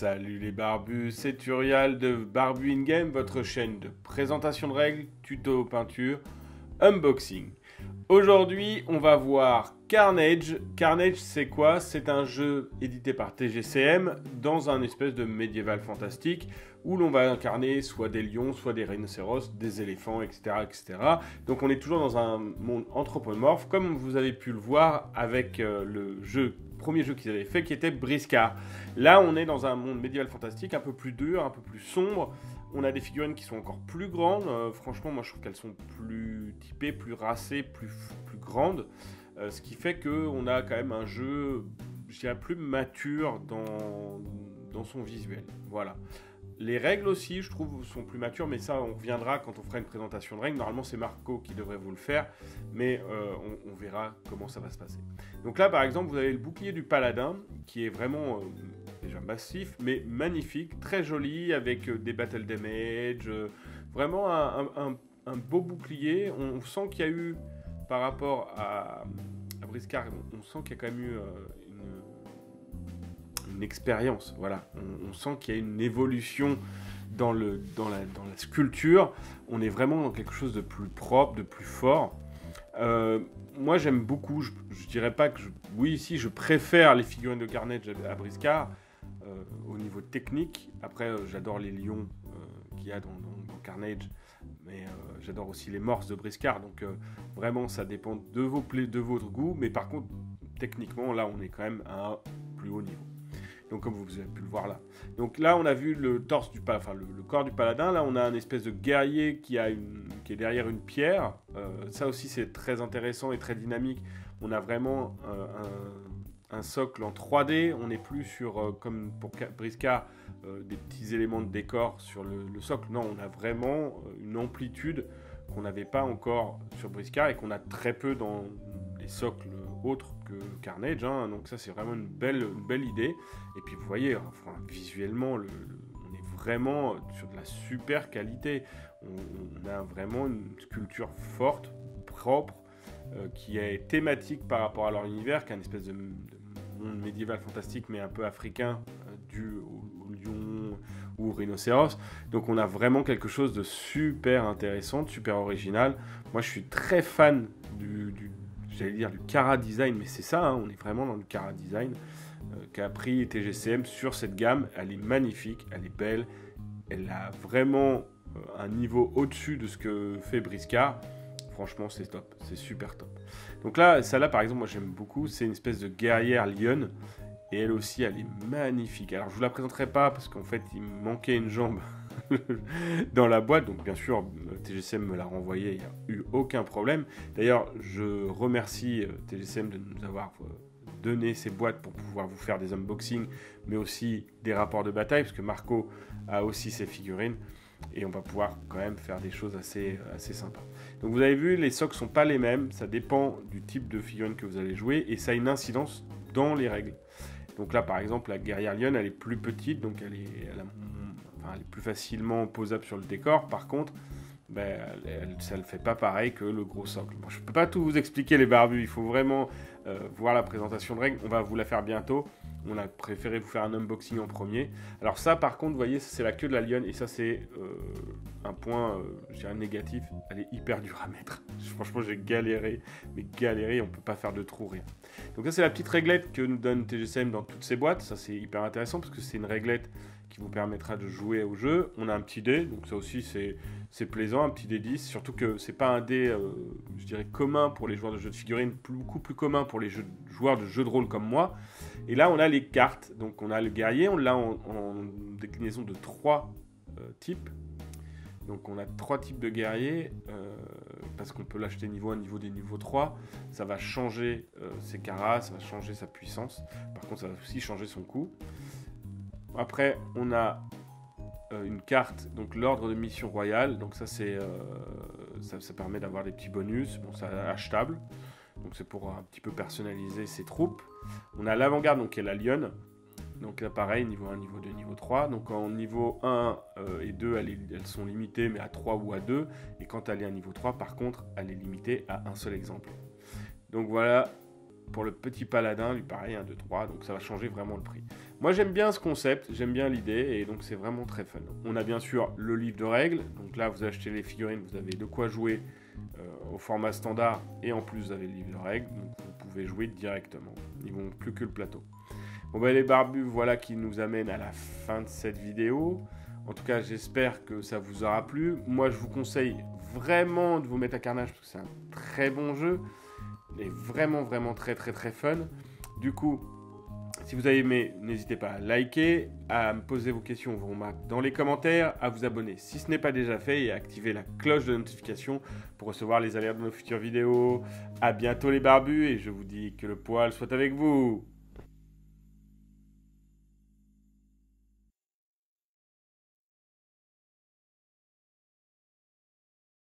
Salut les barbus, c'est Urial de Barbu In Game, votre chaîne de présentation de règles, tuto peinture, unboxing. Aujourd'hui, on va voir Carnage. Carnage, c'est quoi? C'est un jeu édité par TGCM dans un espèce de médiéval fantastique où l'on va incarner soit des lions, soit des rhinocéros, des éléphants, etc., etc. Donc on est toujours dans un monde anthropomorphe, comme vous avez pu le voir avec le premier jeu qu'ils avaient fait, qui était Briscard. Là, on est dans un monde médiéval fantastique, un peu plus dur, un peu plus sombre. On a des figurines qui sont encore plus grandes. Franchement, moi, je trouve qu'elles sont plus typées, plus racées, plus grandes. Ce qui fait qu'on a quand même un jeu, je dirais, plus mature dans son visuel. Voilà. Les règles aussi, je trouve, sont plus matures, mais ça, on reviendra quand on fera une présentation de règles. Normalement, c'est Marco qui devrait vous le faire, mais on verra comment ça va se passer. Donc là, par exemple, vous avez le bouclier du paladin, qui est vraiment déjà massif, mais magnifique, très joli, avec des battle damage, vraiment un beau bouclier. On sent qu'il y a eu, par rapport à Briscard, on sent qu'il y a quand même eu une expérience, voilà. On sent qu'il y a une évolution dans la sculpture. On est vraiment dans quelque chose de plus propre, de plus fort. Moi, j'aime beaucoup. Je dirais pas que oui, ici, je préfère les figurines de Carnage à Briscard au niveau technique. Après, j'adore les lions qu'il y a dans Carnage, mais j'adore aussi les morses de Briscard. Donc, vraiment, ça dépend de votre goût. Mais par contre, techniquement, là, on est quand même à un plus haut niveau. Donc comme vous avez pu le voir là. Donc là on a vu le torse du le corps du paladin. Là on a un espèce de guerrier qui est derrière une pierre. Ça aussi c'est très intéressant et très dynamique. On a vraiment un socle en 3D. On n'est plus sur, comme pour Briscard, des petits éléments de décor sur le socle. Non, on a vraiment une amplitude qu'on n'avait pas encore sur Briscard et qu'on a très peu dans les socles autres que Carnage, hein. Donc ça c'est vraiment une belle idée. Et puis vous voyez, enfin, visuellement, on est vraiment sur de la super qualité. On a vraiment une sculpture forte, propre, qui est thématique par rapport à leur univers, qui est une espèce de monde médiéval fantastique, mais un peu africain, dû au lion ou au rhinocéros. Donc on a vraiment quelque chose de super intéressant, de super original. Moi je suis très fan j'allais dire du Cara Design, mais c'est ça, hein, on est vraiment dans le Cara Design qu'a pris TGCM sur cette gamme. Elle est magnifique, elle est belle, elle a vraiment un niveau au-dessus de ce que fait Briscard. Franchement, c'est top, c'est super top. Donc là, celle-là, par exemple, moi j'aime beaucoup, c'est une espèce de guerrière lionne, et elle aussi, elle est magnifique. Alors, je vous la présenterai pas, parce qu'en fait, il me manquait une jambe dans la boîte, donc bien sûr TGCM me l'a renvoyé, il n'y a eu aucun problème. D'ailleurs je remercie TGCM de nous avoir donné ces boîtes pour pouvoir vous faire des unboxings, mais aussi des rapports de bataille, parce que Marco a aussi ses figurines et on va pouvoir quand même faire des choses assez sympas. Donc vous avez vu, les socles sont pas les mêmes, ça dépend du type de figurine que vous allez jouer et ça a une incidence dans les règles. Donc là par exemple la guerrière lionne elle est plus petite, donc elle est plus facilement posable sur le décor. Par contre, ça ne fait pas pareil que le gros socle. Bon, je ne peux pas tout vous expliquer les barbus, il faut vraiment voir la présentation de règles. On va vous la faire bientôt. On a préféré vous faire un unboxing en premier. Alors ça, par contre, vous voyez, c'est la queue de la lionne. Et ça, c'est un point, je dirais, négatif. Elle est hyper dure à mettre. Franchement, j'ai galéré. Mais galéré, on ne peut pas faire de trou, rien. Donc ça, c'est la petite réglette que nous donne TGCM dans toutes ses boîtes. Ça, c'est hyper intéressant parce que c'est une réglette qui vous permettra de jouer au jeu. On a un petit dé, donc ça aussi c'est plaisant, un petit dé 10, surtout que c'est pas un dé, je dirais, commun pour les joueurs de jeux de figurines, beaucoup plus commun pour les joueurs de jeux de rôle comme moi. Et là on a les cartes, donc on a le guerrier, on l'a en déclinaison de 3 types. Donc on a 3 types de guerriers, parce qu'on peut l'acheter niveau 1, niveau 2, niveau 3. Ça va changer ses caras, ça va changer sa puissance. Par contre ça va aussi changer son coût. Après, on a une carte, donc l'ordre de mission royale. Donc ça, ça permet d'avoir des petits bonus. Bon, c'est achetable. Donc c'est pour un petit peu personnaliser ses troupes. On a l'avant-garde, donc qui est la lionne. Donc là, pareil, niveau 1, niveau 2, niveau 3. Donc en niveau 1 et 2, elles sont limitées, mais à 3 ou à 2. Et quand elle est à niveau 3, par contre, elle est limitée à un seul exemple. Donc voilà. Pour le petit paladin, lui pareil, 1, 2, 3, donc ça va changer vraiment le prix. Moi j'aime bien ce concept, j'aime bien l'idée et donc c'est vraiment très fun. On a bien sûr le livre de règles, donc là vous achetez les figurines, vous avez de quoi jouer au format standard et en plus vous avez le livre de règles, donc vous pouvez jouer directement. Il ne manque plus que le plateau. Bon ben les barbus, voilà qui nous amène à la fin de cette vidéo. En tout cas j'espère que ça vous aura plu. Moi je vous conseille vraiment de vous mettre à Carnage parce que c'est un très bon jeu et vraiment très fun. Du coup, si vous avez aimé, n'hésitez pas à liker, à me poser vos questions, vos remarques dans les commentaires, à vous abonner si ce n'est pas déjà fait et à activer la cloche de notification pour recevoir les alertes de nos futures vidéos. À bientôt les barbus et je vous dis que le poil soit avec vous.